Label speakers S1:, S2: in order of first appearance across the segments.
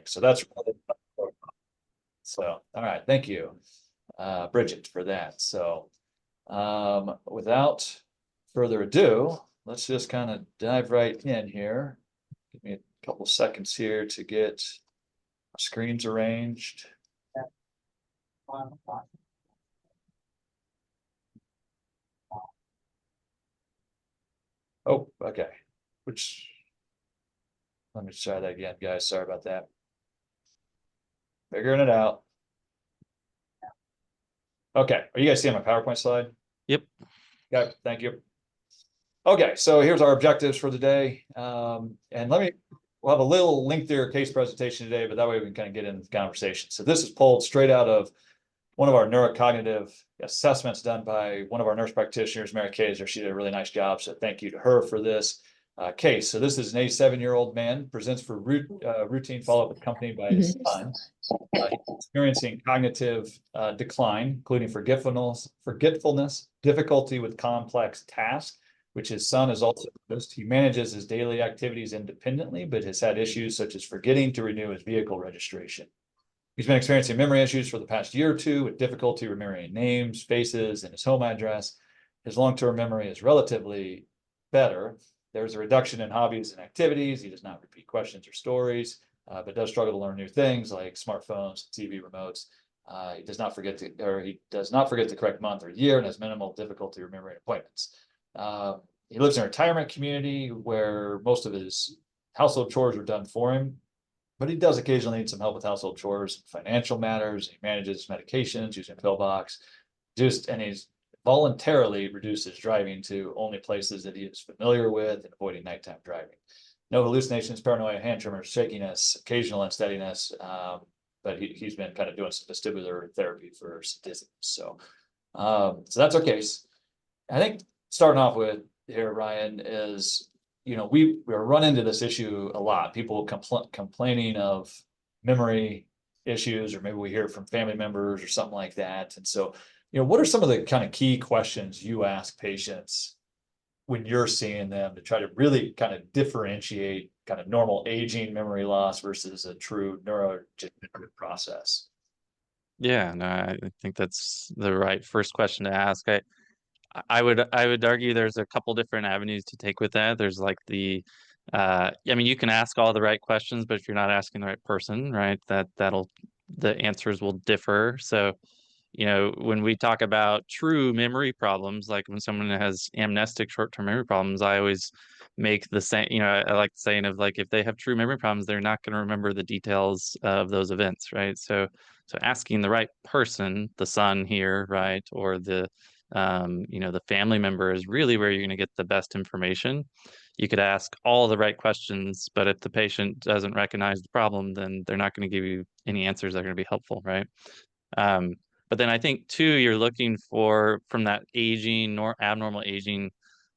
S1: So that's so. All right, thank you, Bridget, for that. So, without further ado, let's just kind of dive right in here. Give me a couple seconds here to get screens arranged. Oh, okay. Let me try that again, guys. Sorry about that. Figuring it out. Okay, are you guys seeing my PowerPoint slide?
S2: Yep.
S1: Okay, thank you. Okay, so here's our objectives for the day. And we'll have a little lengthier case presentation today, but that way we can kind of get into the conversation. So this is pulled straight out of one of our neurocognitive assessments done by one of our nurse practitioners, Mary Kaiser. She did a really nice job. So thank you to her for this case. So this is an 87-year-old man, presents for routine follow-up accompanied by his son. He's experiencing cognitive decline, including forgetfulness, difficulty with complex tasks, which his son has also noticed. He manages his daily activities independently, but has had issues such as forgetting to renew his vehicle registration. He's been experiencing memory issues for the past year or two with difficulty remembering names, faces, and his home address. His long-term memory is relatively better. There's a reduction in hobbies and activities. He does not repeat questions or stories, but does struggle to learn new things like smartphones, TV remotes. He does not forget the correct month or year and has minimal difficulty remembering appointments. He lives in a retirement community where most of his household chores are done for him, but he does occasionally need some help with household chores, financial matters. He manages medications using a pillbox, and he's voluntarily reduces driving to only places that he is familiar with and avoiding nighttime driving. No hallucinations, paranoia, hand tremors, shakiness, occasional unsteadiness, but he's been kind of doing some vestibular therapy for sadism. So that's our case. I think starting off with here, Ryan, is we run into this issue a lot. People complaining of memory issues, or maybe we hear from family members or something like that. And so, what are some of the kind of key questions you ask patients when you're seeing them to try to really kind of differentiate kind of normal aging memory loss versus a true neurodegenerative process?
S2: Yeah, no, I think that's the right first question to ask. I would argue there's a couple different avenues to take with that. There's like I mean, you can ask all the right questions, but if you're not asking the right person, right, the answers will differ. So, when we talk about true memory problems, like when someone has amnestic short-term memory problems, I always make the same, I like the saying of like, if they have true memory problems, they're not going to remember the details of those events, right? So asking the right person, the son here, right, or the family member is really where you're going to get the best information. You could ask all the right questions, but if the patient doesn't recognize the problem, then they're not going to give you any answers that are going to be helpful, right? But then I think too, you're looking for from that aging or abnormal aging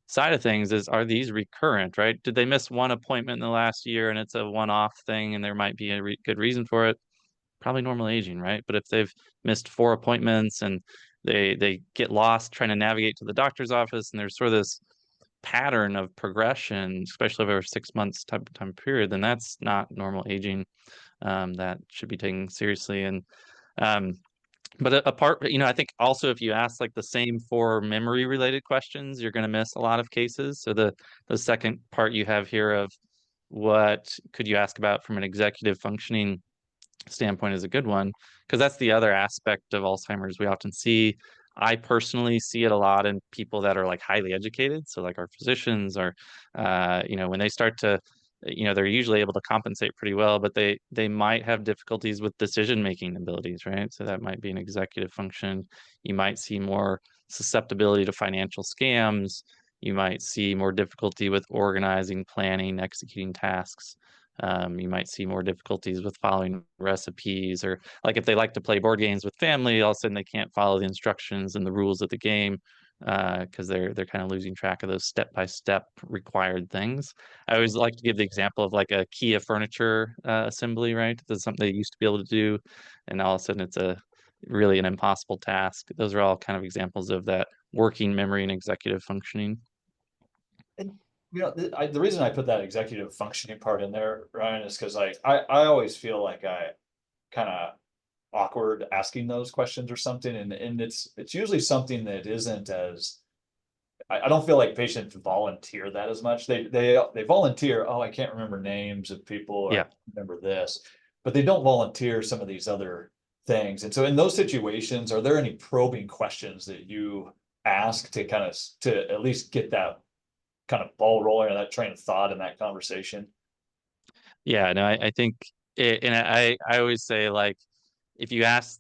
S2: side of things are these recurrent, right? Did they miss one appointment in the last year and it's a one-off thing and there might be a good reason for it? Probably normal aging, right? But if they've missed 4 appointments and they get lost trying to navigate to the doctor's office and there's sort of this pattern of progression, especially over a 6 months type of time period, then that's not normal aging. That should be taken seriously. And um, but apart, I think also if you ask like the same four memory related questions, you're going to miss a lot of cases. So the second part you have here of what could you ask about from an executive functioning standpoint is a good one, because that's the other aspect of Alzheimer's we often see. I personally see it a lot in people that are like highly educated. So like our physicians are, when they start to, they're usually able to compensate pretty well, but they might have difficulties with decision-making abilities, right? So that might be an executive function. You might see more susceptibility to financial scams. You might see more difficulty with organizing, planning, executing tasks. You might see more difficulties with following recipes, or like if they like to play board games with family, all of a sudden they can't follow the instructions and the rules of the game because they're kind of losing track of those step-by-step required things. I always like to give the example of like a IKEA furniture assembly, right? That's something they used to be able to do, and all of a sudden it's really an impossible task. Those are all kind of examples of that working memory and executive functioning.
S1: The reason I put that executive functioning part in there, Ryan, is because I always feel like I kind of awkward asking those questions or something, and it's usually something that isn't as I don't feel like patients volunteer that as much. They volunteer, oh, I can't remember names of people, or I
S2: Yeah.
S1: can't remember this, but they don't volunteer some of these other things. And so in those situations, are there any probing questions that you ask to kind of to at least get that kind of ball rolling or that train of thought in that conversation?
S2: Yeah, no, I think and I always say like if you ask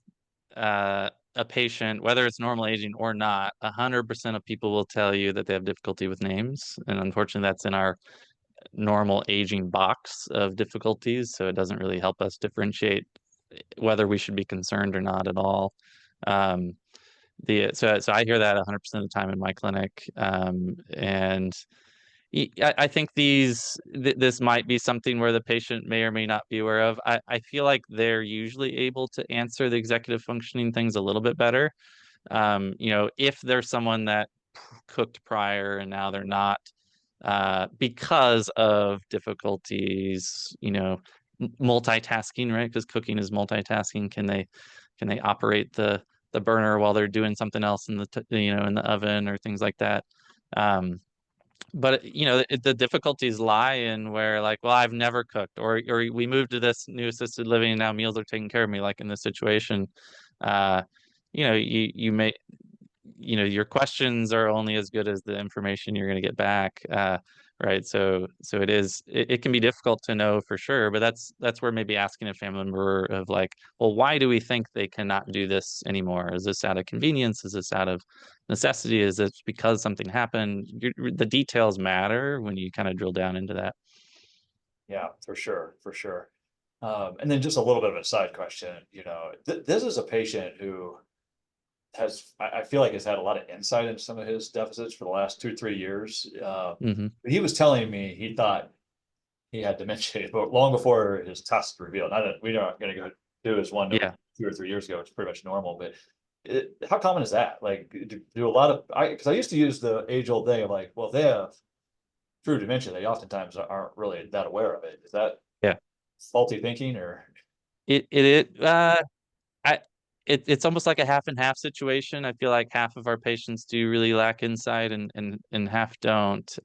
S2: a patient whether it's normal aging or not, 100% of people will tell you that they have difficulty with names, and unfortunately, that's in our normal aging box of difficulties, so it doesn't really help us differentiate whether we should be concerned or not at all. Um, so I hear that 100% of the time in my clinic, and I think this might be something where the patient may or may not be aware of. I feel like they're usually able to answer the executive functioning things a little bit better. If there's someone that cooked prior and now they're not, because of difficulties, multitasking, right? Because cooking is multitasking. Can they operate the burner while they're doing something else in in the oven or things like that? Um, but the difficulties lie in where like, well, I've never cooked, or we moved to this new assisted living and now meals are taking care of me. Like in this situation, uh, you may your questions are only as good as the information you're going to get back, right? So it can be difficult to know for sure, but that's where maybe asking a family member of like, well, why do we think they cannot do this anymore? Is this out of convenience? Is this out of necessity? Is it because something happened? The details matter when you kind of drill down into that.
S1: Yeah, for sure, for sure. And then just a little bit of a side question, this is a patient who I feel like has had a lot of insight into some of his deficits for the last 2, 3 years.
S2: Hmm.
S1: He was telling me he thought he had dementia, but long before his test revealed. We're not going to go do his one that was
S2: Yeah.
S1: 2 or 3 years ago. It's pretty much normal, but how common is that? Like, do a lot of because I used to use the age old thing of like, well, if they have true dementia, they oftentimes aren't really that aware of it. Is that
S2: Yeah.
S1: faulty thinking or?
S2: I it's almost like a half and half situation. I feel like half of our patients do really lack insight and half don't.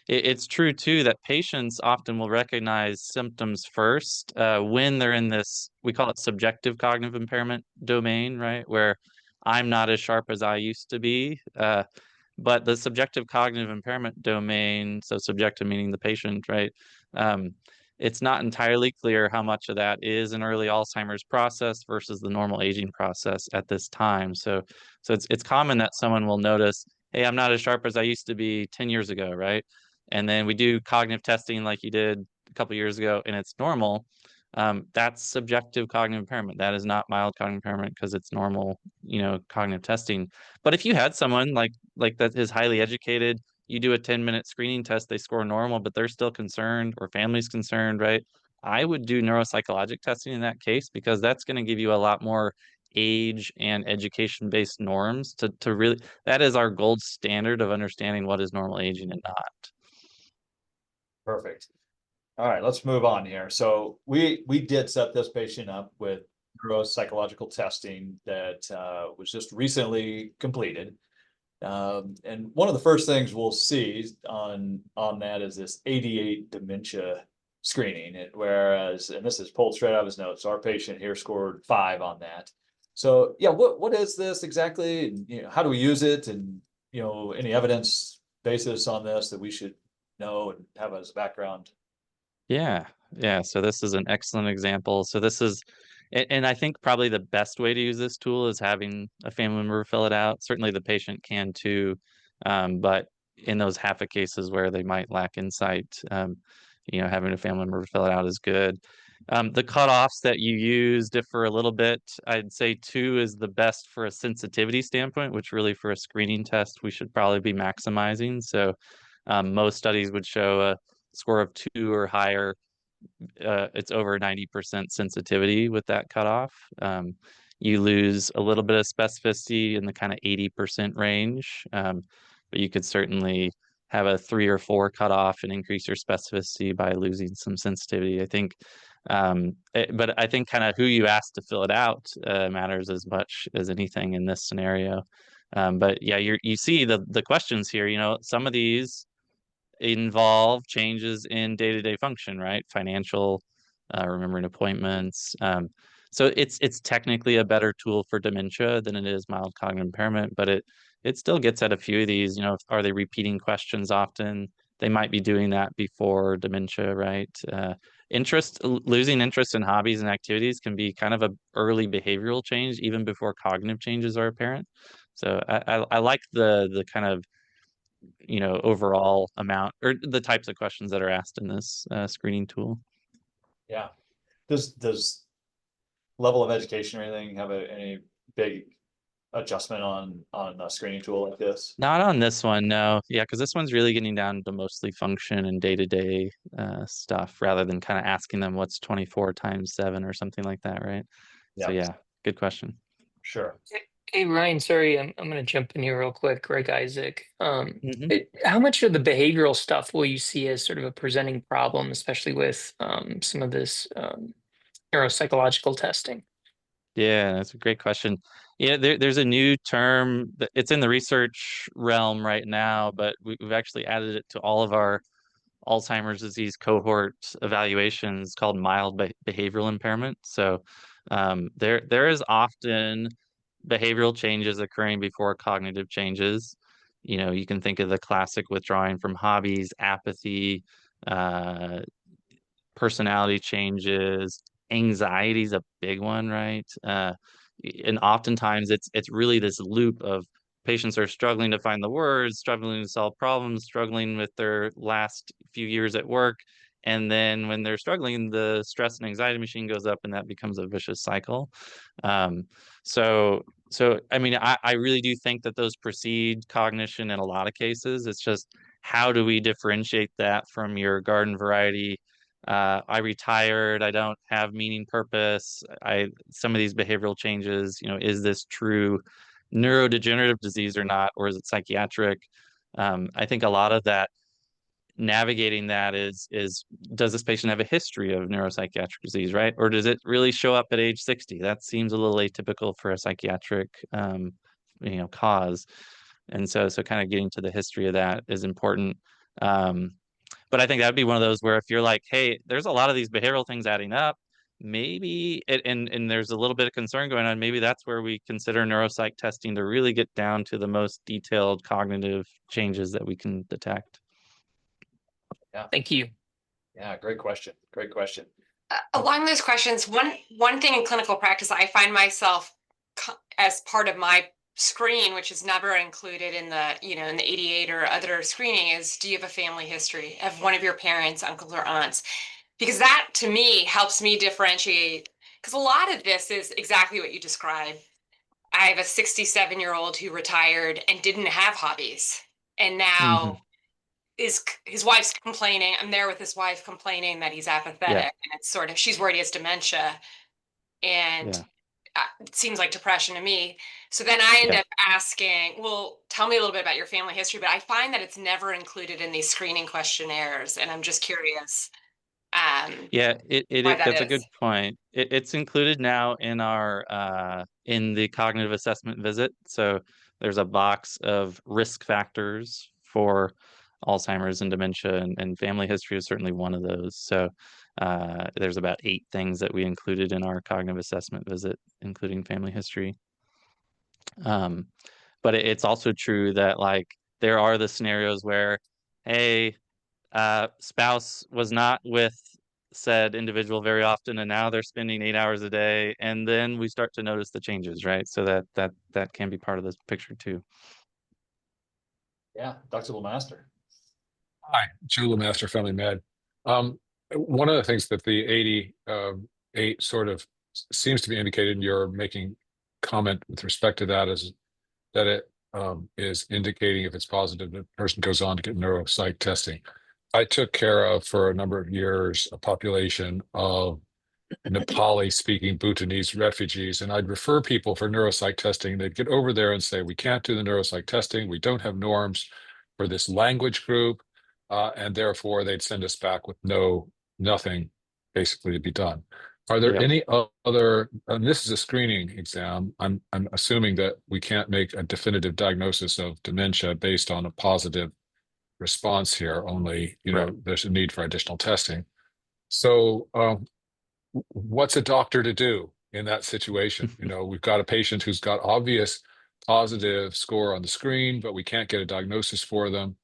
S2: It's true too that patients often will recognize symptoms first when they're in this, we call it subjective cognitive impairment domain, right? Where I'm not as sharp as I used to be. But the subjective cognitive impairment domain, so subjective meaning the patient, right? Um, it's not entirely clear how much of that is an early Alzheimer's process versus the normal aging process at this time. So it's common that someone will notice, hey, I'm not as sharp as I used to be 10 years ago, right? And then we do cognitive testing like you did a couple years ago, and it's normal. That's subjective cognitive impairment. That is not mild cognitive impairment because it's normal, cognitive testing. But if you had someone like that is highly educated, you do a 10-minute screening test, they score normal, but they're still concerned or family's concerned, right? I would do neuropsychologic testing in that case because that's going to give you a lot more age and education based norms to really, that is our gold standard of understanding what is normal aging and not.
S1: Perfect. All right, let's move on here. So we did set this patient up with neuropsychological testing that was just recently completed. And one of the first things we'll see on that is this 88 dementia screening. Whereas, and this is pulled straight out of his notes, our patient here scored 5 on that. So yeah, what is this exactly? And, how do we use it? And any evidence basis on this that we should know and have as a background?
S2: Yeah, yeah. So this is an excellent example. So this is, and I think probably the best way to use this tool is having a family member fill it out. Certainly the patient can too, but in those half of cases where they might lack insight, having a family member fill it out is good. The cutoffs that you use differ a little bit. I'd say 2 is the best for a sensitivity standpoint, which really for a screening test we should probably be maximizing. So most studies would show a score of 2 or higher, it's over 90% sensitivity with that cutoff. You lose a little bit of specificity in the kind of 80% range, but you could certainly, 80% range. But you could certainly, 80% range. But you could certainly, have a 3 or 4 cutoff and increase your specificity by losing some sensitivity. I think, but I think kind of who you ask to fill it out matters as much as anything in this scenario. But yeah, you see the questions here. Some of these involve changes in day-to-day function, right? Financial, remembering appointments. So it's technically a better tool for dementia than it is mild cognitive impairment, but it still gets at a few of these. Are they repeating questions often? They might be doing that before dementia, right? Losing interest in hobbies and activities can be kind of a early behavioral change, even before cognitive changes are apparent. So I like the kind of overall amount or the types of questions that are asked in this screening tool.
S1: Yeah. Does level of education or anything have any big adjustment on a screening tool like this?
S2: Not on this one, no. Yeah, because this one's really getting down to mostly function and day-to-day stuff rather than kind of asking them what's 24 times 7 or something like that, right? So
S1: Yeah,
S2: yeah, good question.
S1: sure.
S3: Hey Ryan, sorry, I'm gonna jump in here real quick. Greg Isaac.
S2: Mhm.
S3: How much of the behavioral stuff will you see as sort of a presenting problem, especially with some of this neuropsychological testing?
S2: Yeah, that's a great question. Yeah, there's a new term that it's in the research realm right now, but we've actually added it to all of our Alzheimer's disease cohort evaluations called mild behavioral impairment. So there is often behavioral changes occurring before cognitive changes. You can think of the classic withdrawing from hobbies, apathy, uh, personality changes, anxiety is a big one, right? And oftentimes it's really this loop of patients are struggling to find the words, struggling to solve problems, struggling with their last few years at work. And then when they're struggling, the stress and anxiety machine goes up and that becomes a vicious cycle. Um, so I mean, I really do think that those precede cognition in a lot of cases. It's just how do we differentiate that from your garden variety I retired, I don't have meaning, purpose. Some of these behavioral changes, is this true neurodegenerative disease or not, or is it psychiatric? I think a lot of that navigating that is does this patient have a history of neuropsychiatric disease, right? Or does it really show up at age 60? That seems a little atypical for a psychiatric cause. And so kind of getting to the history of that is important. Um, but I think that'd be one of those where if you're like, hey, there's a lot of these behavioral things adding up, maybe and there's a little bit of concern going on, maybe that's where we consider neuropsych testing to really get down to the most detailed cognitive changes that we can detect.
S1: Yeah.
S3: Thank you.
S1: Yeah, great question. Great question.
S4: Along those questions, one thing in clinical practice, I find myself as part of my screen, which is never included in the in the 88 or other screening, is do you have a family history of one of your parents, uncles or aunts? Because that to me helps me differentiate. Because a lot of this is exactly what you described. I have a 67-year-old who retired and didn't have hobbies, and
S2: Mm-hmm.
S4: now his wife's complaining. I'm there with his wife complaining that he's apathetic,
S2: Yeah,
S4: and it's sort of she's worried he has dementia, and
S2: yeah,
S4: it seems like depression to me. So then I end
S2: yeah.
S4: up asking, well, tell me a little bit about your family history. But I find that it's never included in these screening questionnaires, and I'm just curious
S2: Yeah,
S4: why that
S2: that's a
S4: is.
S2: good point. It's included now in our in the cognitive assessment visit. So there's a box of risk factors for Alzheimer's and dementia, and family history is certainly one of those. So there's about 8 things that we included in our cognitive assessment visit, including family history. Um, but it's also true that like there are the scenarios where, hey, spouse was not with said individual very often, and now they're spending 8 hours a day, and then we start to notice the changes, right? So that can be part of this picture too.
S1: Yeah, Dr. Master.
S5: Hi, Joe Master, Family Med. One of the things that the 88 sort of seems to be indicated, and you're making comment with respect to that, is that it is indicating if it's positive, the person goes on to get neuropsych testing. I took care of for a number of years a population of Nepali speaking Bhutanese refugees, and I'd refer people for neuropsych testing. They'd get over there and say, we can't do the neuropsych testing. We don't have norms. for this language group, and therefore they'd send us back with nothing basically to be done. Are there
S2: Yep.
S5: any other, and this is a screening exam, I'm assuming that we can't make a definitive diagnosis of dementia based on a positive response here, only, there's a need for additional testing. So what's a doctor to do in that situation? We've got a patient who's got obvious positive score on the screen, but we can't get a diagnosis for them.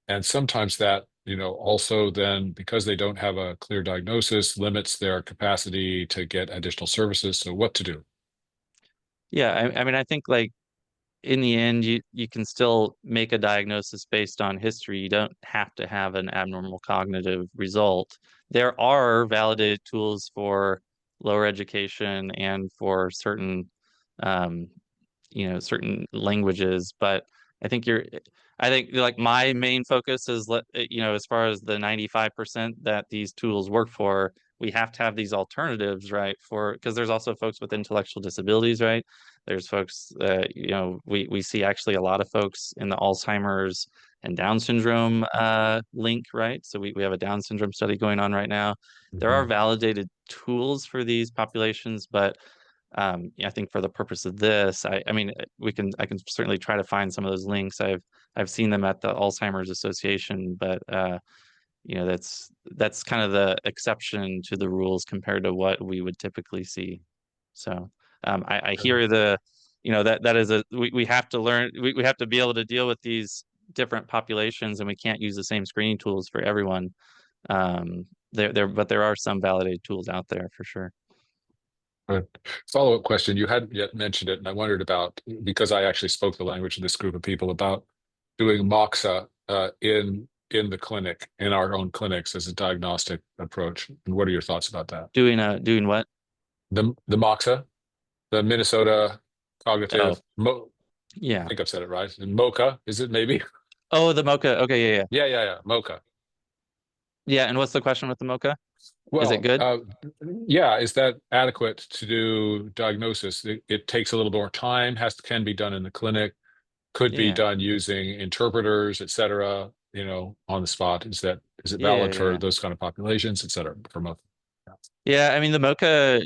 S5: And sometimes that, also then, because they don't have a clear diagnosis, limits their capacity to get additional services. So what to do?
S2: Yeah, I mean, I think like in the end, you can still make a diagnosis based on history. You don't have to have an abnormal cognitive result. There are validated tools for lower education and for certain, certain languages, but I think I think like my main focus is, as far as the 95% that these tools work for, we have to have these alternatives, right? Because there's also folks with intellectual disabilities, right? There's folks, we see actually a lot of folks in the Alzheimer's and Down syndrome link, right? So we have a Down syndrome study going on right now. There are validated tools for these populations, but I think for the purpose of this, I mean, I can certainly try to find some of those links. I've seen them at the Alzheimer's Association, but that's kind of the exception to the rules compared to what we would typically see. So I hear that is we have to learn, we have to be able to deal with these different populations, and we can't use the same screening tools for everyone. But there are some validated tools out there for sure.
S5: Follow-up question. You hadn't yet mentioned it, and I wondered about, because I actually spoke the language of this group of people, about doing moxa in the clinic, in our own clinics, as a diagnostic approach. And what are your thoughts about that?
S2: Doing what?
S5: The moxa, the Minnesota Cognitive.
S2: Yeah.
S5: I think I've said it right. And MoCA, is it maybe?
S2: Oh, the MoCA. Okay, yeah.
S5: Yeah. MoCA.
S2: Yeah, and what's the question with the MoCA?
S5: Well,
S2: is it good?
S5: Yeah, is that adequate to do diagnosis? It takes a little more time, can be done in the clinic, could be done using interpreters, et cetera, on the spot. Is it valid for those kind of populations, et cetera, for most?
S2: Yeah, I mean the MoCA,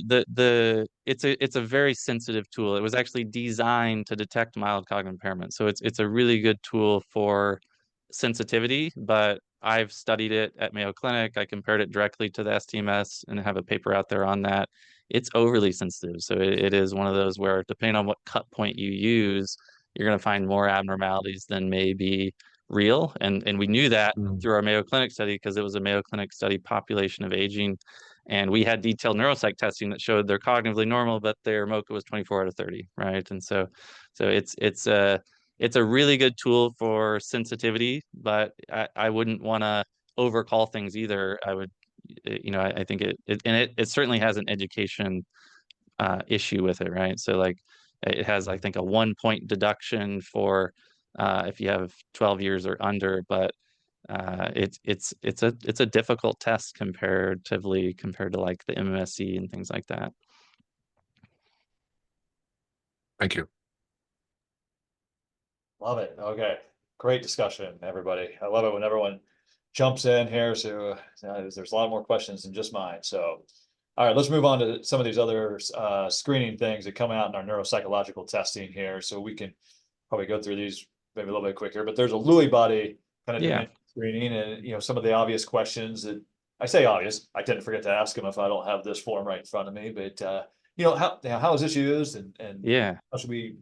S2: it's a very sensitive tool. It was actually designed to detect mild cognitive impairment. So it's a really good tool for sensitivity, but I've studied it at Mayo Clinic. I compared it directly to the STMS and have a paper out there on that. It's overly sensitive. So it is one of those where, depending on what cut point you use, you're going to find more abnormalities than may be real. And we knew that through our Mayo Clinic study, because it was a Mayo Clinic study population of aging. And we had detailed neuropsych testing that showed they're cognitively normal, but their MoCA was 24 out of 30, right? And so it's a really good tool for sensitivity, but I wouldn't want to overcall things either. I would, I think it certainly has an education issue with it, right? So like it has, I think, a 1 point deduction for if you have 12 years or under, but it's a difficult test compared to like the MMSE and things like that.
S5: Thank you.
S1: Love it. Okay. Great discussion, everybody. I love it when everyone jumps in here. So there's a lot more questions than just mine. So, all right, let's move on to some of these other screening things that come out in our neuropsychological testing here. So we can probably go through these maybe a little bit quicker, but there's a Lewy body kind of dementia screening, and some of the obvious questions that I say obvious, I tend to forget to ask them if I don't have this form right in front of me, but how is this used, and how should we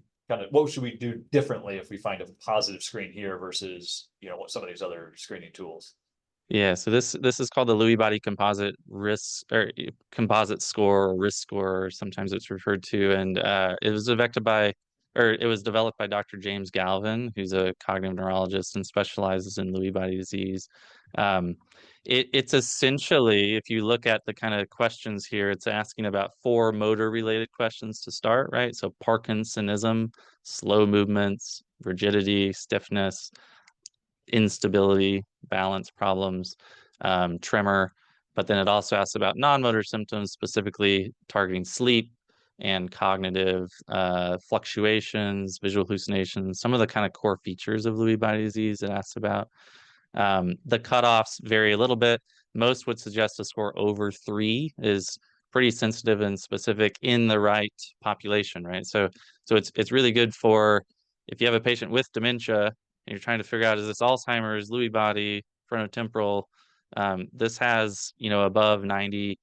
S1: what should we do differently if we find a positive screen here versus what some of these other screening tools?
S2: Yeah, so this is called the Lewy body composite risk, or composite score, or risk score, sometimes it's referred to, and it was developed by Dr. James Galvin, who's a cognitive neurologist and specializes in Lewy body disease. It's essentially, if you look at the kind of questions here, it's asking about 4 motor related questions to start, right? So Parkinsonism, slow movements, rigidity, stiffness, instability, balance problems, tremor. But then it also asks about non-motor symptoms, specifically targeting sleep and cognitive fluctuations, visual hallucinations, some of the kind of core features of Lewy body disease it asks about. The cutoffs vary a little bit. Most would suggest a score over 3 is pretty sensitive and specific in the right population, right? So it's really good for if you have a patient with dementia and you're trying to figure out, is this Alzheimer's, Lewy body, frontotemporal? This has, above 95%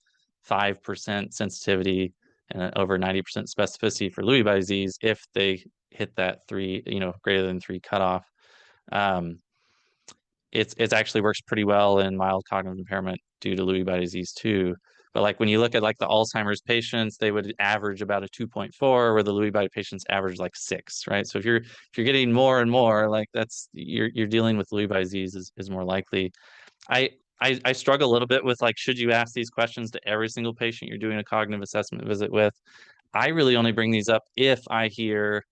S2: sensitivity and over 90% specificity for Lewy body disease if they hit that 3, greater than 3 cutoff. It's actually works pretty well in mild cognitive impairment due to Lewy body disease too. But like when you look at like the Alzheimer's patients, they would average about a 2.4, where the Lewy body patients average like 6, right? So if you're getting more and more, like that's you're dealing with Lewy body disease is more likely. I struggle a little bit with like, should you ask these questions to every single patient you're doing a cognitive assessment visit with? I really only bring these up if I hear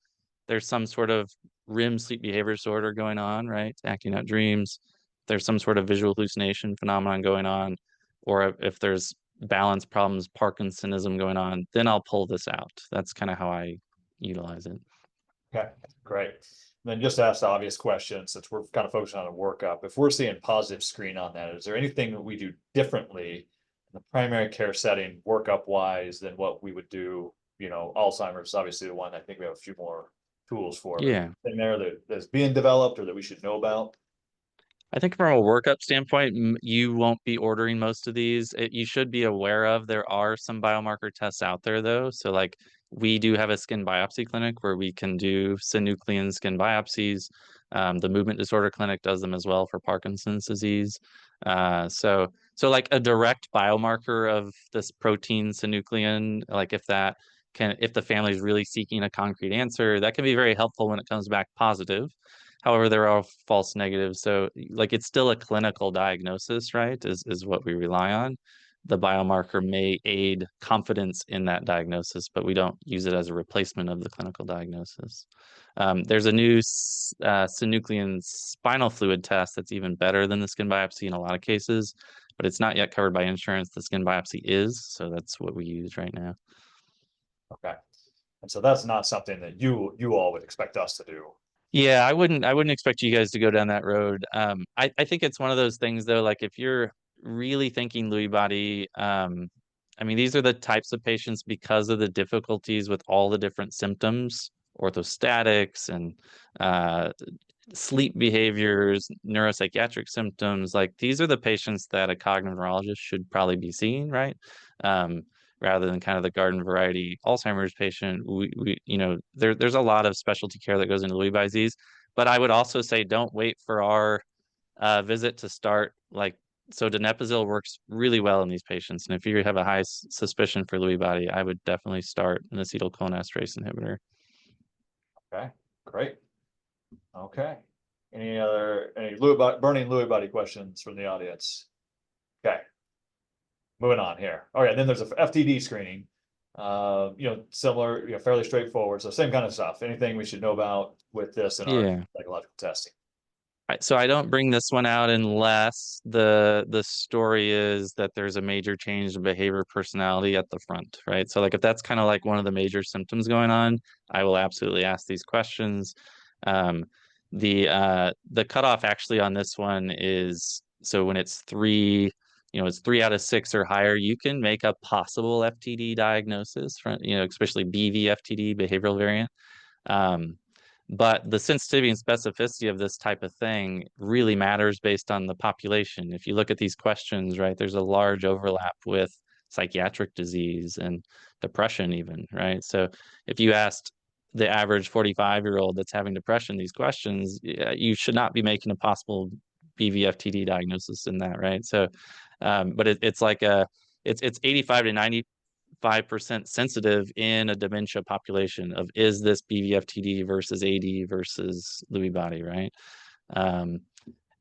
S2: there's some sort of REM sleep behavior disorder going on, right? Acting out dreams. There's some sort of visual hallucination phenomenon going on, or if there's balance problems, Parkinsonism going on, then I'll pull this out. That's kind of how I utilize it.
S1: Okay, great. Then just ask the obvious question, since we're kind of focusing on a workup. If we're seeing positive screen on that, is there anything that we do differently in the primary care setting, workup wise, than what we would do? Alzheimer's is obviously the one I think we have a few more tools for.
S2: Yeah.
S1: In there that's being developed or that we should know about?
S2: I think from a workup standpoint, you won't be ordering most of these. You should be aware of, there are some biomarker tests out there though. So like we do have a skin biopsy clinic where we can do synuclein skin biopsies. The movement disorder clinic does them as well for Parkinson's disease. So like a direct biomarker of this protein synuclein, like if the family is really seeking a concrete answer, that can be very helpful when it comes back positive. However, there are false negatives. So like it's still a clinical diagnosis, right? Is what we rely on. The biomarker may aid confidence in that diagnosis, but we don't use it as a replacement of the clinical diagnosis. There's a new synuclein spinal fluid test that's even better than the skin biopsy in a lot of cases, but it's not yet covered by insurance. The skin biopsy is, so that's what we use right now.
S1: Okay. And so that's not something that you all would expect us to do.
S2: Yeah, I wouldn't expect you guys to go down that road. I think it's one of those things though, like if you're really thinking Lewy body, I mean, these are the types of patients, because of the difficulties with all the different symptoms, orthostatics and sleep behaviors, neuropsychiatric symptoms, like these are the patients that a cognitive neurologist should probably be seeing, right? Rather than kind of the garden variety Alzheimer's patient. There's a lot of specialty care that goes into Lewy body disease, but I would also say don't wait for our visit to start. Like, so donepezil works really well in these patients, and if you have a high suspicion for Lewy body, I would definitely start an acetylcholinesterase inhibitor.
S1: Okay, great. Okay. Any burning Lewy body questions from the audience? Okay. Moving on here. Okay, then there's a FTD screening. Similar, fairly straightforward. So same kind of stuff. Anything we should know about with this in our psychological testing?
S2: So I don't bring this one out unless the story is that there's a major change in behavior, personality at the front, right? So like if that's kind of like one of the major symptoms going on, I will absolutely ask these questions. The cutoff actually on this one is, so when it's 3, it's 3 out of 6 or higher, you can make a possible FTD diagnosis from, especially BV-FTD, behavioral variant. But the sensitivity and specificity of this type of thing really matters based on the population. If you look at these questions, right, there's a large overlap with psychiatric disease and depression even, right? So if you asked the average 45-year-old that's having depression these questions, you should not be making a possible BV-FTD diagnosis in that, right? So, but it's like it's 85 to 95% sensitive in a dementia population of, is this BV-FTD versus AD versus Lewy body, right?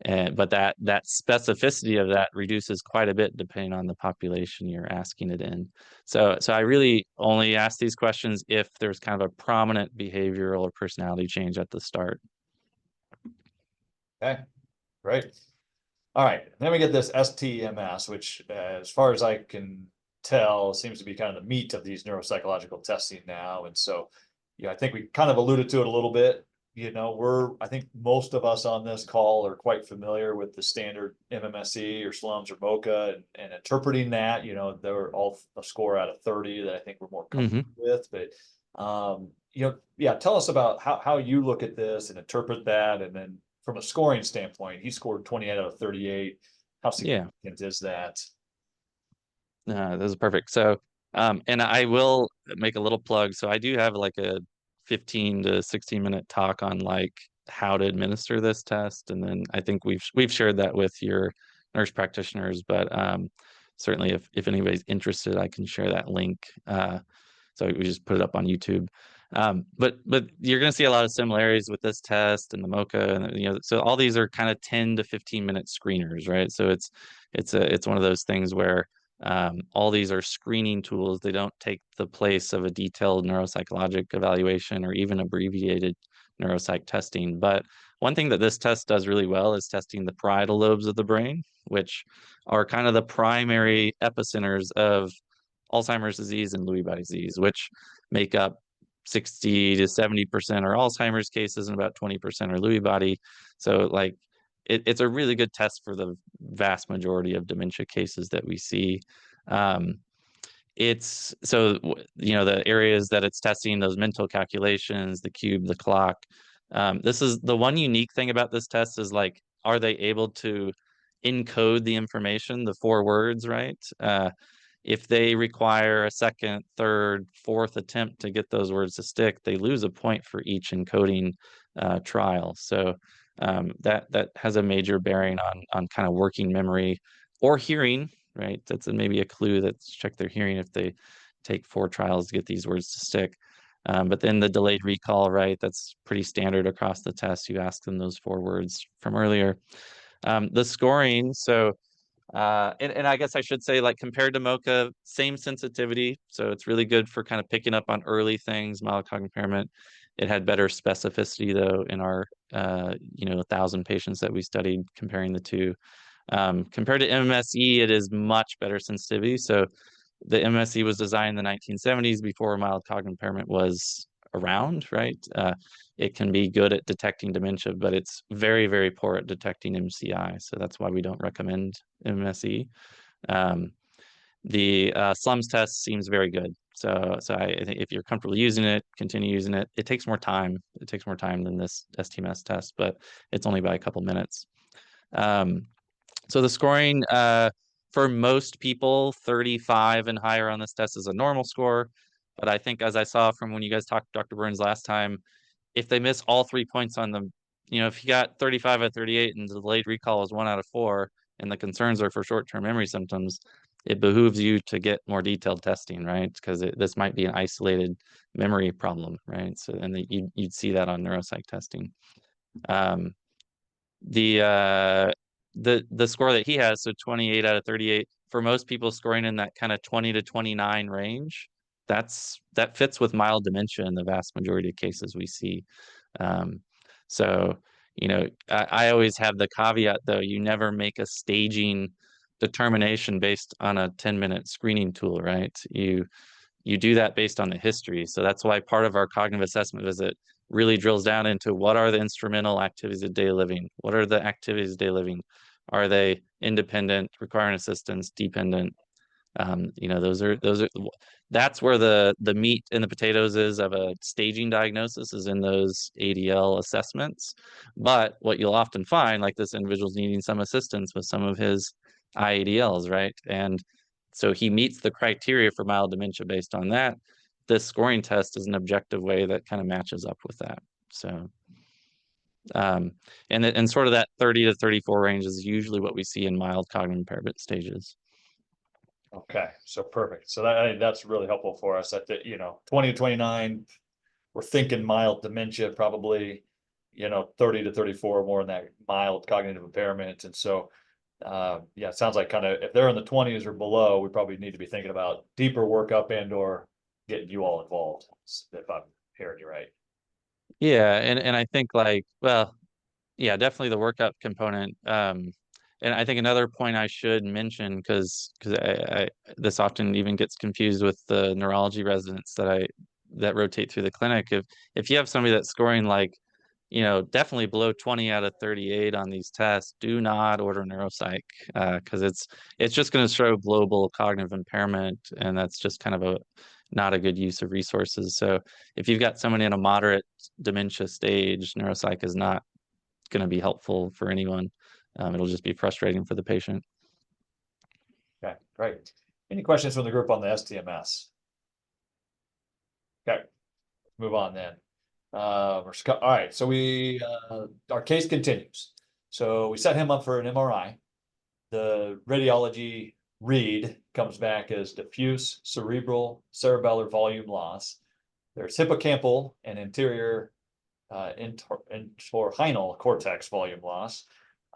S2: But that specificity of that reduces quite a bit depending on the population you're asking it in. So I really only ask these questions if there's kind of a prominent behavioral or personality change at the start.
S1: Okay, great. All right, then we get this STMS, which as far as I can tell seems to be kind of the meat of these neuropsychological testing now. And so, yeah, I think we kind of alluded to it a little bit. I think most of us on this call are quite familiar with the standard MMSE or SLUMS or MoCA and interpreting that, they're all a score out of 30 that I think we're more comfortable with. But, yeah, tell us about how you look at this and interpret that. And then from a scoring standpoint, he scored 28 out of 38. How significant is that?
S2: That is perfect. So, and I will make a little plug. So I do have like a 15 to 16-minute talk on like how to administer this test, and then I think we've shared that with your nurse practitioners. But certainly, if anybody's interested, I can share that link. So we just put it up on YouTube. But you're going to see a lot of similarities with this test and the MoCA, and so all these are kind of 10 to 15-minute screeners, right? So it's one of those things where all these are screening tools. They don't take the place of a detailed neuropsychologic evaluation or even abbreviated neuropsych testing. But one thing that this test does really well is testing the parietal lobes of the brain, which are kind of the primary epicenters of Alzheimer's disease and Lewy body disease, which make up 60 to 70% are Alzheimer's cases and about 20% are Lewy body. So like it's a really good test for the vast majority of dementia cases that we see. It's so, the areas that it's testing, those mental calculations, the cube, the clock. This is the one unique thing about this test is like, are they able to encode the information, the 4 words, right? If they require a second, third, fourth attempt to get those words to stick, they lose a point for each encoding trial. So that has a major bearing on kind of working memory or hearing, right? That's maybe a clue that's check their hearing if they take 4 trials to get these words to stick. But then the delayed recall, right? That's pretty standard across the test. You ask them those 4 words from earlier. The scoring, so and I guess I should say, like, compared to MoCA, same sensitivity. So it's really good for kind of picking up on early things, mild cognitive impairment. It had better specificity though in our 1,000 patients that we studied comparing the two. Compared to MMSE, it is much better sensitivity. So the MMSE was designed in the 1970s before mild cognitive impairment was around, right? It can be good at detecting dementia, but it's very, very poor at detecting MCI. So that's why we don't recommend MMSE. The SLUMS test seems very good. So I think if you're comfortable using it, continue using it. It takes more time. It takes more time than this STMS test, but it's only by a couple minutes. So the scoring for most people, 35 and higher on this test is a normal score. But I think, as I saw from when you guys talked to Dr. Burns last time, if they miss all 3 points on them, if you got 35 out of 38 and the delayed recall is 1 out of 4, and the concerns are for short-term memory symptoms, it behooves you to get more detailed testing, right? Because this might be an isolated memory problem, right? So, and you'd see that on neuropsych testing. The score that he has, so 28 out of 38, for most people scoring in that kind of 20 to 29 range, that fits with mild dementia in the vast majority of cases we see. So, I always have the caveat though, you never make a staging determination based on a 10-minute screening tool, right? You do that based on the history. So that's why part of our cognitive assessment visit really drills down into what are the instrumental activities of daily living? What are the activities of daily living? Are they independent, requiring assistance, dependent? That's where the meat and the potatoes is of a staging diagnosis, is in those ADL assessments. But what you'll often find, like, this individual's needing some assistance with some of his IADLs, right? And so he meets the criteria for mild dementia based on that. This scoring test is an objective way that kind of matches up with that. So, and sort of that 30 to 34 range is usually what we see in mild cognitive impairment stages.
S1: Okay, so perfect. So I think that's really helpful for us. At 20 to 29, we're thinking mild dementia, probably, 30 to 34 more in that mild cognitive impairment. And so, yeah, it sounds like kind of if they're in the 20s or below, we probably need to be thinking about deeper workup and/or getting you all involved, if I'm hearing you right.
S2: Yeah, and I think, like, well, yeah, definitely the workup component. and I think another point I should mention, because this often even gets confused with the neurology residents that rotate through the clinic. If you have somebody that's scoring like, definitely below 20 out of 38 on these tests, do not order neuropsych, because it's just going to show global cognitive impairment, and that's just kind of not a good use of resources. So if you've got someone in a moderate dementia stage, neuropsych is not going to be helpful for anyone. It'll just be frustrating for the patient.
S1: Okay, great. Any questions from the group on the STMS? Okay, move on then. All right, so our case continues. So we set him up for an MRI. The radiology read comes back as diffuse cerebral cerebellar volume loss. There's hippocampal and anterior entorhinal cortex volume loss.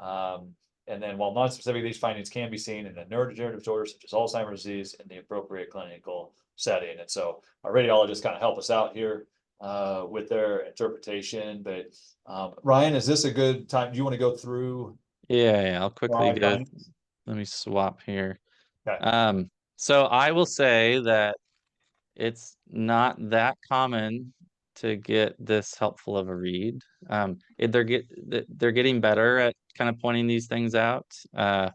S1: And then while non-specific, these findings can be seen in a neurodegenerative disorder such as Alzheimer's disease in the appropriate clinical setting. And so our radiologists kind of help us out here with their interpretation. But Ryan, is this a good time? Do you want to go through?
S2: Yeah, I'll quickly go.
S1: findings?
S2: Let me swap here.
S1: Okay.
S2: So I will say that it's not that common to get this helpful of a read. They're getting better at kind of pointing these things out. I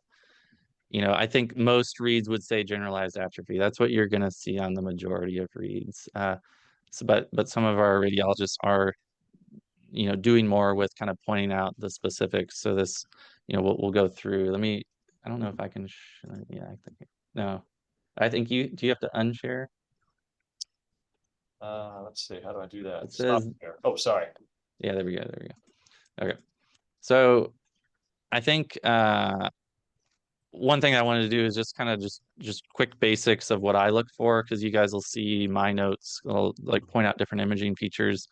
S2: think most reads would say generalized atrophy. That's what you're going to see on the majority of reads. But some of our radiologists are, doing more with kind of pointing out the specifics. So this, we'll go through. I don't know if I can. Yeah, I think no. I think do you have to unshare?
S1: Let's see. How do I do that?
S2: It says,
S1: oh, sorry.
S2: Yeah, there we go. Okay. So I think one thing I wanted to do is just kind of just quick basics of what I look for, because you guys will see my notes. I'll like point out different imaging features.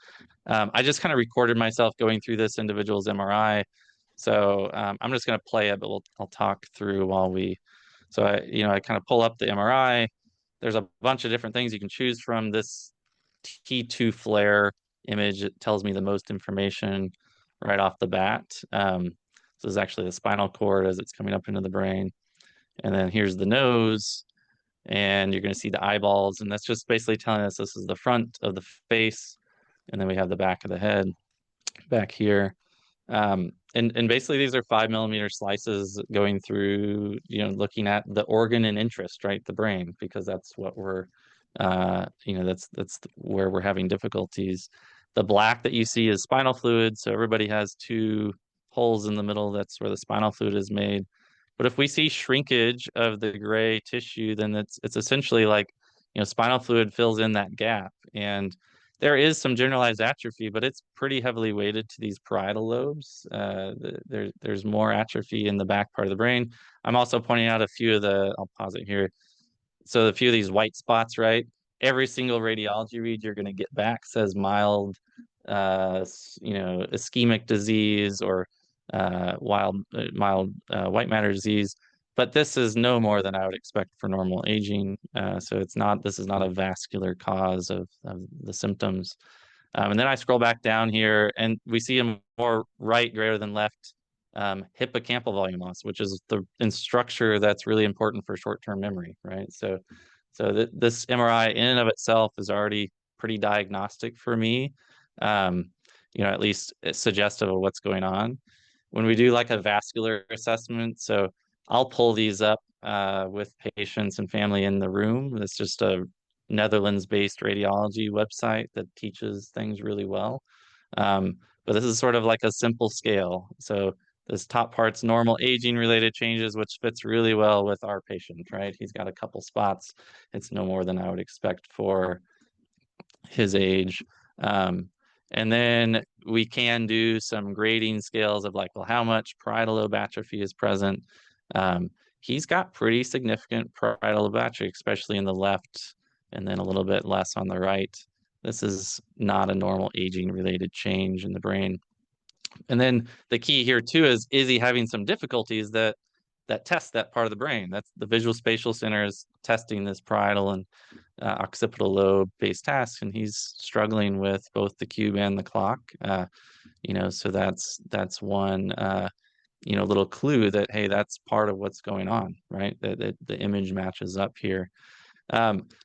S2: I just kind of recorded myself going through this individual's MRI. So I'm just going to play it, but I'll talk through while so I kind of pull up the MRI. There's a bunch of different things you can choose from. This T2 flare image, it tells me the most information right off the bat. This is actually the spinal cord as it's coming up into the brain. And then here's the nose, and you're going to see the eyeballs. And that's just basically telling us this is the front of the face. And then we have the back of the head back here. And basically these are 5mm slices going through, looking at the organ in interest, right? The brain, because that's what we're, that's where we're having difficulties. The black that you see is spinal fluid. So everybody has two holes in the middle. That's where the spinal fluid is made. But if we see shrinkage of the gray tissue, then it's essentially like, spinal fluid fills in that gap. And there is some generalized atrophy, but it's pretty heavily weighted to these parietal lobes. There's more atrophy in the back part of the brain. I'm also pointing out a few of I'll pause it here. So a few of these white spots, right? Every single radiology read you're going to get back says mild, ischemic disease or mild white matter disease. But this is no more than I would expect for normal aging. So this is not a vascular cause of the symptoms. And then I scroll back down here and we see a more right greater than left hippocampal volume loss, which is in structure that's really important for short-term memory, right? So this MRI in and of itself is already pretty diagnostic for me. At least it's suggestive of what's going on. When we do like a vascular assessment, so I'll pull these up with patients and family in the room. It's just a Netherlands-based radiology website that teaches things really well. But this is sort of like a simple scale. So this top part's normal aging related changes, which fits really well with our patient, right? He's got a couple spots. It's no more than I would expect for his age. And then we can do some grading scales of like, well, how much parietal lobe atrophy is present? He's got pretty significant parietal lobe atrophy, especially in the left, and then a little bit less on the right. This is not a normal aging related change in the brain. And then the key here too is he having some difficulties that test that part of the brain? That's the visual spatial center is testing this parietal and occipital lobe based tasks, and he's struggling with both the cube and the clock. So that's one little clue that, hey, that's part of what's going on, right? That the image matches up here.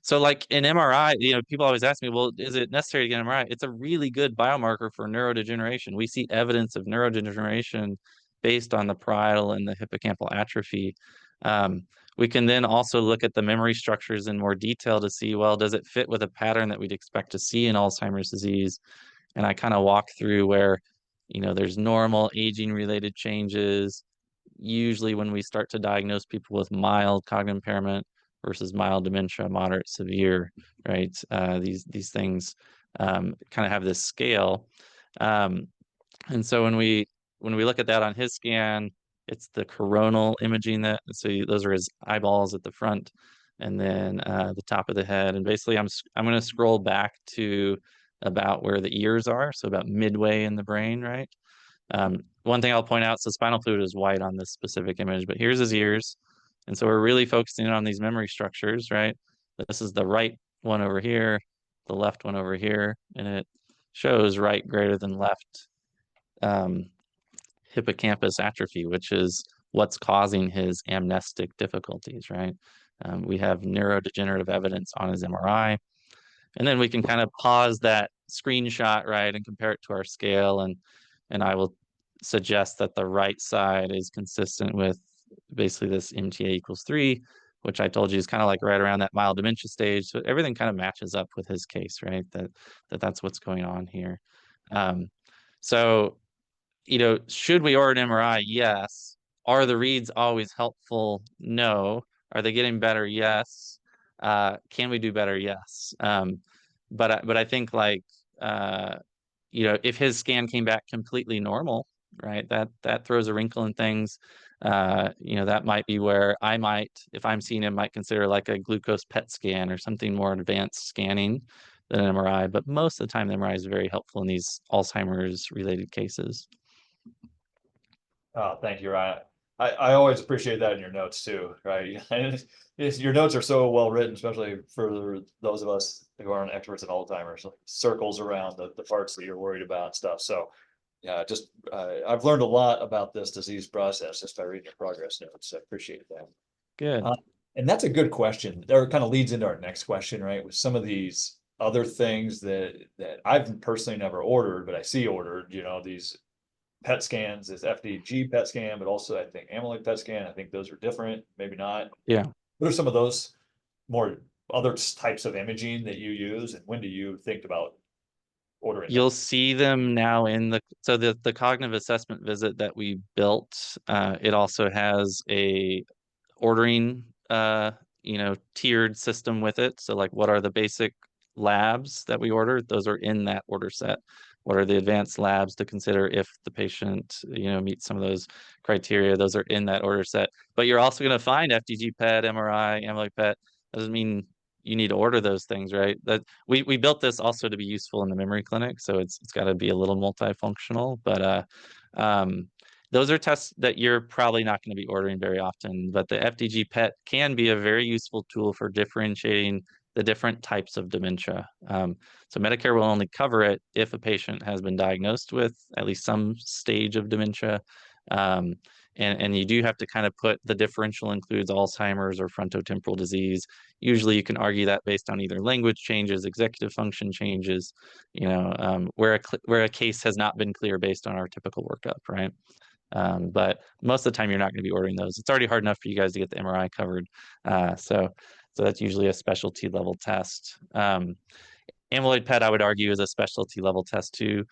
S2: So like in MRI, people always ask me, well, is it necessary to get an MRI? It's a really good biomarker for neurodegeneration. We see evidence of neurodegeneration based on the parietal and the hippocampal atrophy. We can then also look at the memory structures in more detail to see, well, does it fit with a pattern that we'd expect to see in Alzheimer's disease? And I kind of walk through where, there's normal aging related changes. Usually when we start to diagnose people with mild cognitive impairment versus mild dementia, moderate, severe, right? These things kind of have this scale. And so when we look at that on his scan, it's the coronal imaging those are his eyeballs at the front, and then the top of the head. And basically, I'm going to scroll back to about where the ears are, so about midway in the brain, right? One thing I'll point out, so spinal fluid is white on this specific image, but here's his ears. And so we're really focusing on these memory structures, right? This is the right one over here, the left one over here, and it shows right greater than left hippocampus atrophy, which is what's causing his amnestic difficulties, right? We have neurodegenerative evidence on his MRI. And then we can kind of pause that screenshot, right, and compare it to our scale. And I will suggest that the right side is consistent with basically this MTA equals 3, which I told you is kind of like right around that mild dementia stage. So everything kind of matches up with his case, right? That's what's going on here. So, should we order an MRI? Yes. Are the reads always helpful? No. Are they getting better? Yes. Can we do better? Yes. But I think if his scan came back completely normal, right, that throws a wrinkle in things. That might be where I might, if I'm seeing him, might consider like a glucose PET scan or something more advanced scanning than an MRI. But most of the time, the MRI is very helpful in these Alzheimer's related cases.
S1: Oh, thank you, Ryan. I always appreciate that in your notes too, right? Your notes are so well written, especially for those of us who aren't experts in Alzheimer's, like circles around the parts that you're worried about and stuff. So yeah, I've learned a lot about this disease process just by reading your progress notes. I appreciate that.
S2: Good.
S1: And that's a good question. That kind of leads into our next question, right? With some of these other things that I've personally never ordered, but I see ordered, these PET scans, this FDG PET scan, but also I think amyloid PET scan. I think those are different, maybe not.
S2: Yeah.
S1: What are some of those more other types of imaging that you use, and when do you think about ordering them?
S2: You'll see them now in the cognitive assessment visit that we built. It also has a ordering tiered system with it. So like, what are the basic labs that we order? Those are in that order set. What are the advanced labs to consider if the patient meets some of those criteria? Those are in that order set. But you're also going to find FDG PET, MRI, amyloid PET. Doesn't mean you need to order those things, right? That we built this also to be useful in the memory clinic, so it's got to be a little multifunctional. But those are tests that you're probably not going to be ordering very often. But the FDG PET can be a very useful tool for differentiating the different types of dementia. So Medicare will only cover it if a patient has been diagnosed with at least some stage of dementia. And you do have to kind of put the differential includes Alzheimer's or frontotemporal disease. Usually you can argue that based on either language changes, executive function changes, where a case has not been clear based on our typical workup, right? But most of the time you're not going to be ordering those. It's already hard enough for you guys to get the MRI covered. So that's usually a specialty level test. Amyloid PET, I would argue, is a specialty level test too.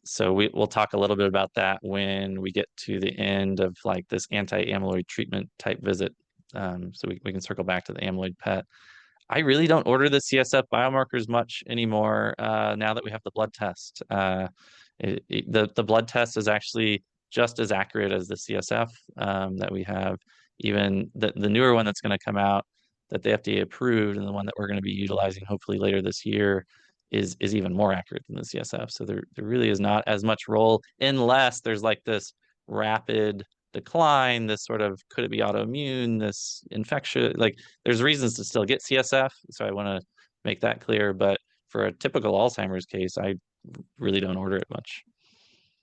S2: So we'll talk a little bit about that when we get to the end of like this anti-amyloid treatment type visit. So we can circle back to the amyloid PET. I really don't order the CSF biomarkers much anymore now that we have the blood test. The blood test is actually just as accurate as the CSF that we have. Even the newer one that's going to come out that the FDA approved, and the one that we're going to be utilizing hopefully later this year is even more accurate than the CSF. So there really is not as much role unless there's like this rapid decline, this sort of, could it be autoimmune, this infection, like there's reasons to still get CSF. So I want to make that clear. But for a typical Alzheimer's case, I really don't order it much.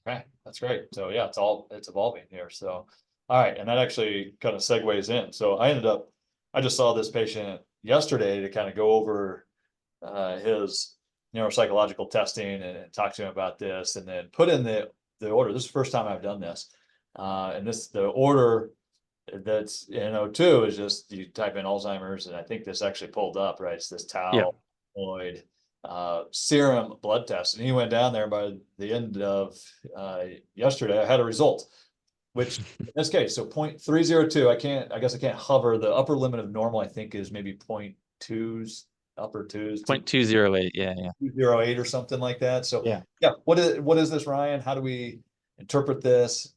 S1: Okay, that's great. So yeah, it's evolving here. So, all right, and that actually kind of segues in. So I just saw this patient yesterday to kind of go over his neuropsychological testing and talk to him about this, and then put in the order. This is the first time I've done this, and the order that's in O2 is just you type in Alzheimer's, and I think this actually pulled up, right? It's this
S2: Yeah.
S1: tau amyloid serum blood test, and he went down there by the end of yesterday. I had a result, which in this case, so 0.302. I guess I can't hover. The upper limit of normal, I think, is maybe 0.2s, upper twos,
S2: 0.208. Yeah.
S1: 208 or something like that. So
S2: Yeah.
S1: what is this, Ryan? How do we interpret this?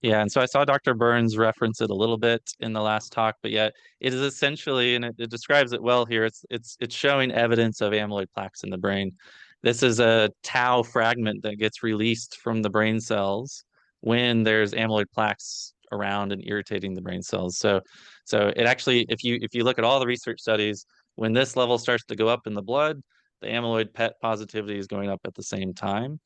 S2: Yeah, and so I saw Dr. Burns reference it a little bit in the last talk, but yet it is essentially, and it describes it well here. It's showing evidence of amyloid plaques in the brain. This is a tau fragment that gets released from the brain cells when there's amyloid plaques around and irritating the brain cells. So it actually, if you look at all the research studies, when this level starts to go up in the blood, the amyloid PET positivity is going up at the same time.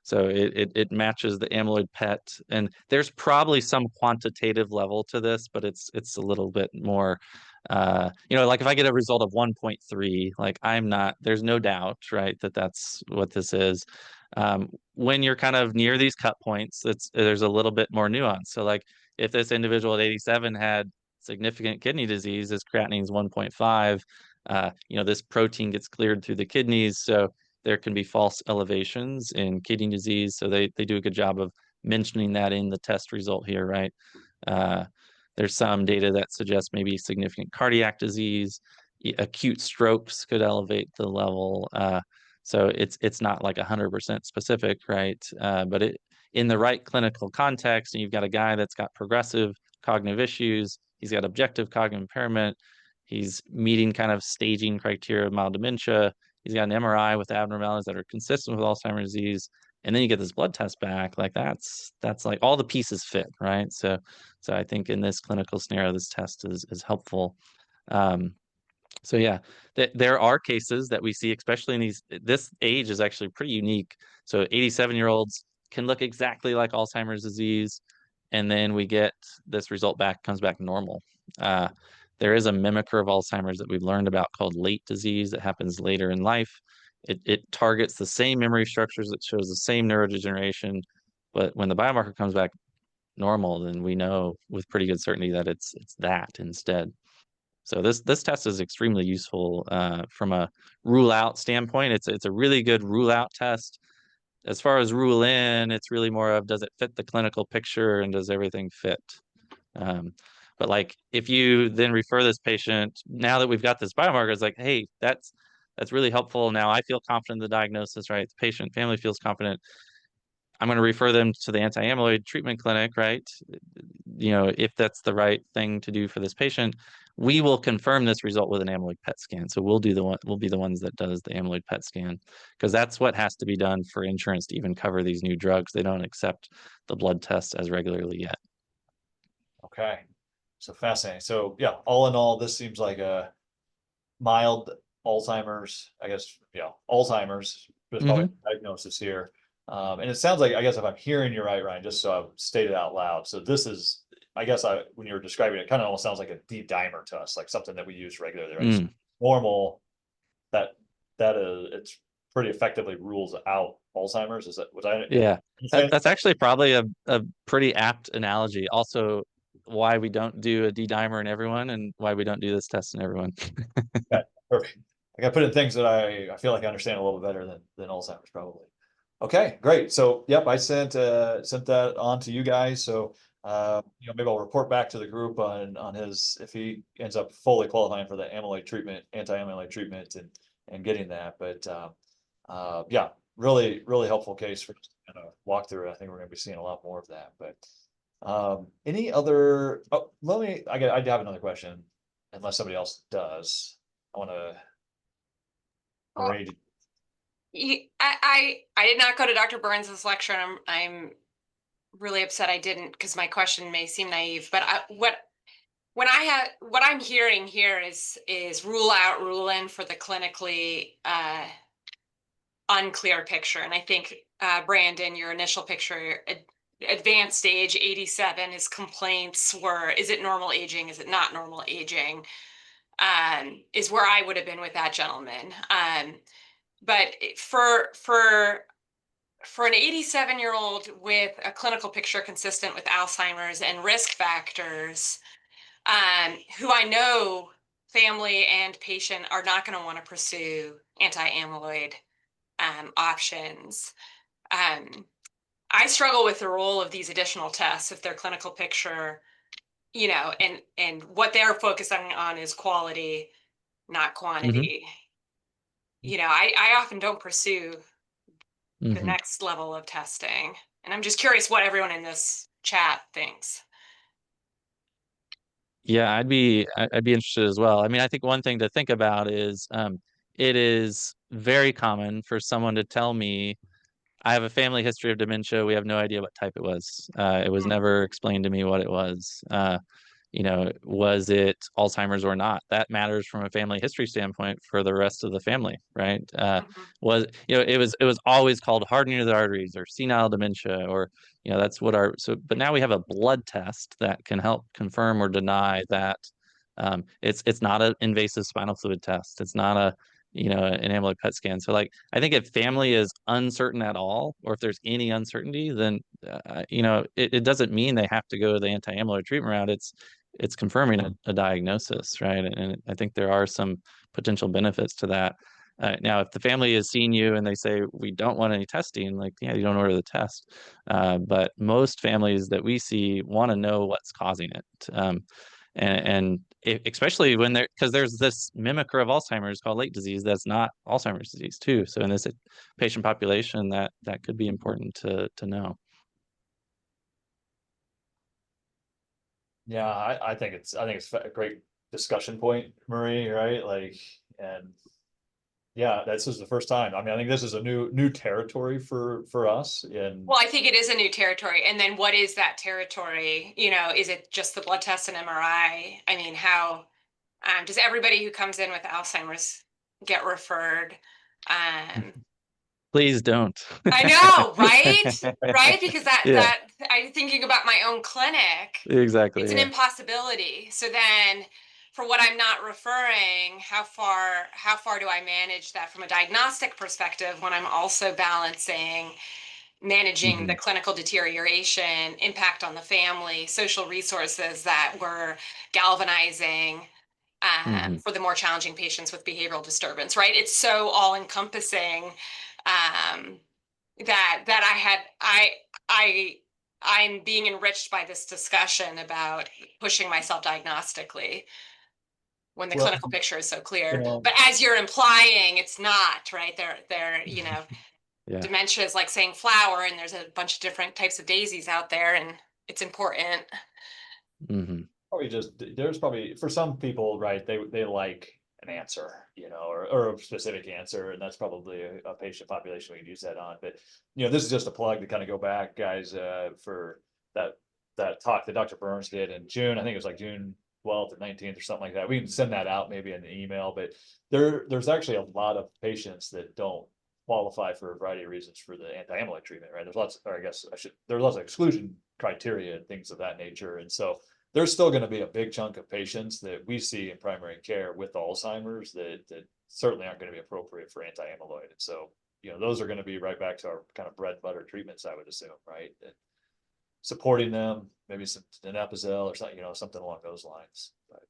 S2: So it matches the amyloid PET, and there's probably some quantitative level to this, but it's a little bit more, like if I get a result of 1.3, like there's no doubt, right, that that's what this is. When you're kind of near these cut points, there's a little bit more nuance. So like if this individual at 87 had significant kidney disease, his creatinine is 1.5, this protein gets cleared through the kidneys, so there can be false elevations in kidney disease. So they do a good job of mentioning that in the test result here, right? There's some data that suggests maybe significant cardiac disease, acute strokes could elevate the level. So it's not like 100% specific, right? But in the right clinical context, and you've got a guy that's got progressive cognitive issues, he's got objective cognitive impairment, he's meeting kind of staging criteria of mild dementia, he's got an MRI with abnormalities that are consistent with Alzheimer's disease, and then you get this blood test back, like that's like all the pieces fit, right? So I think in this clinical scenario, this test is helpful. So yeah, there are cases that we see, especially in this age is actually pretty unique. So 87-year-olds can look exactly like Alzheimer's disease, and then we get this result back, comes back normal. There is a mimicker of Alzheimer's that we've learned about called late disease that happens later in life. It targets the same memory structures, it shows the same neurodegeneration, but when the biomarker comes back normal, then we know with pretty good certainty that it's that instead. So this test is extremely useful from a rule out standpoint. It's a really good rule out test. As far as rule in, it's really more of, does it fit the clinical picture and does everything fit? But like if you then refer this patient, now that we've got this biomarker, it's like, hey, that's really helpful. Now I feel confident in the diagnosis, right? The patient family feels confident. I'm going to refer them to the anti-amyloid treatment clinic, right? If that's the right thing to do for this patient, we will confirm this result with an amyloid PET scan. So we'll be the ones that does the amyloid PET scan, because that's what has to be done for insurance to even cover these new drugs. They don't accept the blood test as regularly yet.
S1: Okay, so fascinating. So yeah, all in all, this seems like a mild Alzheimer's, I guess, Alzheimer's is probably the diagnosis here. And it sounds like, I guess if I'm hearing you right, Ryan, just so I've stated out loud. So this is, I guess when you were describing it, kind of almost sounds like a D-dimer to us, like something that we use regularly, right? So normal, it's pretty effectively rules out Alzheimer's. Is that what I?
S2: Yeah, that's actually probably a pretty apt analogy. Also, why we don't do a D-dimer in everyone and why we don't do this test in everyone.
S1: Okay, perfect. I got to put in things that I feel like I understand a little bit better than Alzheimer's probably. Okay, great. So yep, I sent that on to you guys. So maybe I'll report back to the group on his, if he ends up fully qualifying for the amyloid treatment, anti-amyloid treatment, and getting that. But yeah, really, really helpful case for kind of walk through. I think we're going to be seeing a lot more of that. But any other? Oh, I have another question, unless somebody else does. I want to.
S4: I did not go to Dr. Burns's lecture, and I'm really upset I didn't, because my question may seem naive. But what I'm hearing here is rule out, rule in for the clinically unclear picture, and I think Brandon, your initial picture, advanced stage 87, his complaints were, is it normal aging? Is it not normal aging? Is where I would have been with that gentleman. But for an 87-year-old with a clinical picture consistent with Alzheimer's and risk factors, who I know family and patient are not going to want to pursue anti-amyloid options. I struggle with the role of these additional tests if their clinical picture, and what they're focusing on is quality, not quantity. I often don't pursue the next level of testing. And I'm just curious what everyone in this chat thinks.
S2: Yeah, I'd be interested as well. I mean, I think one thing to think about is it is very common for someone to tell me, I have a family history of dementia. We have no idea what type it was. It was never explained to me what it was. Was it Alzheimer's or not? That matters from a family history standpoint for the rest of the family, right? It was always called hardening of the arteries or senile dementia, or that's what but now we have a blood test that can help confirm or deny that. It's not an invasive spinal fluid test. It's not an amyloid PET scan. So I think if family is uncertain at all, or if there's any uncertainty, then it doesn't mean they have to go the anti-amyloid treatment route. It's confirming a diagnosis, right? And I think there are some potential benefits to that. Now, if the family has seen you and they say, we don't want any testing, you don't order the test. But most families that we see want to know what's causing it. Especially when because there's this mimicker of Alzheimer's called late disease that's not Alzheimer's disease too. So in this patient population, that could be important to know.
S1: Yeah, I think it's a great discussion point, Marie, right? And yeah, this is the first time. I mean, I think this is a new territory for us. And
S4: well, I think it is a new territory. And then what is that territory? Is it just the blood test and MRI? I mean, how does everybody who comes in with Alzheimer's get referred?
S2: Please don't.
S4: I know, right? Right? Because
S2: Yeah.
S4: I'm thinking about my own clinic.
S2: Exactly.
S4: It's an impossibility. So then for what I'm not referring, how far do I manage that from a diagnostic perspective when I'm also balancing managing the clinical deterioration, impact on the family, social resources that we're galvanizing for the more challenging patients with behavioral disturbance, right? It's so all encompassing I'm being enriched by this discussion about pushing myself diagnostically when the clinical picture is so clear. But as you're implying, it's not, right? Dementia is like saying flower, and there's a bunch of different types of daisies out there, and it's important.
S1: There's probably for some people, right? They like an answer, or a specific answer, and that's probably a patient population we can use that on. But this is just a plug to kind of go back, guys, for that talk that Dr. Burns did in June. I think it was like June 12th or 19th or something like that. We can send that out maybe in an email, but there's actually a lot of patients that don't qualify for a variety of reasons for the anti-amyloid treatment, right? There's lots, or I guess there's lots of exclusion criteria and things of that nature. And so there's still going to be a big chunk of patients that we see in primary care with Alzheimer's that certainly aren't going to be appropriate for anti-amyloid. And so, those are going to be right back to our kind of bread and butter treatments, I would assume, right? And supporting them, maybe some donepezil or something, something along those lines. But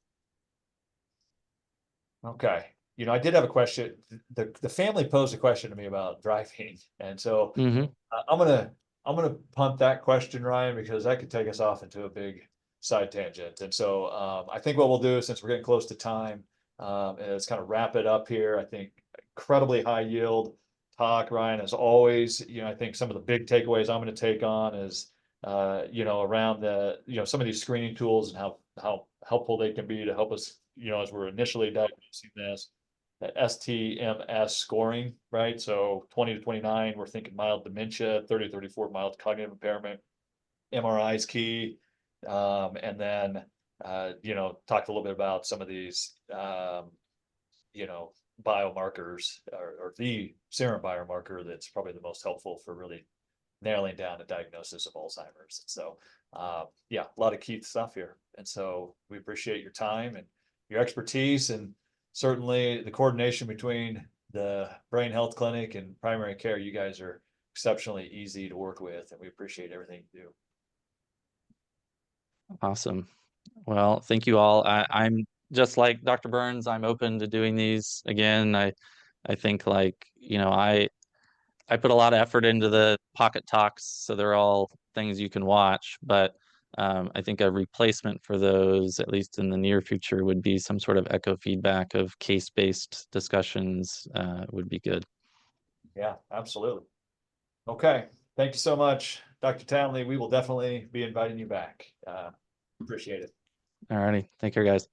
S1: okay. I did have a question. The family posed a question to me about driving. And so I'm gonna punt that question, Ryan, because that could take us off into a big side tangent. And so I think what we'll do, since we're getting close to time, is kind of wrap it up here. I think incredibly high yield talk, Ryan, as always. I think some of the big takeaways I'm going to take on is around some of these screening tools and how helpful they can be to help us, as we're initially diagnosing this. STMS scoring, right? So 20 to 29, we're thinking mild dementia, 30 to 34, mild cognitive impairment. MRI is key. And then, talked a little bit about some of these, biomarkers or the serum biomarker that's probably the most helpful for really nailing down a diagnosis of Alzheimer's. So yeah, a lot of key stuff here. And so we appreciate your time and your expertise, and certainly the coordination between the brain health clinic and primary care. You guys are exceptionally easy to work with, and we appreciate everything you do.
S2: Awesome. Well, thank you all. I'm just like Dr. Burns, I'm open to doing these again. I think, like, you know, I put a lot of effort into the pocket talks, so they're all things you can watch, but I think a replacement for those, at least in the near future, would be some sort of echo feedback of case-based discussions would be good.
S1: Yeah, absolutely. Okay, thank you so much, Dr. Townley. We will definitely be inviting you back. Appreciate it.
S2: All righty. Take care, guys.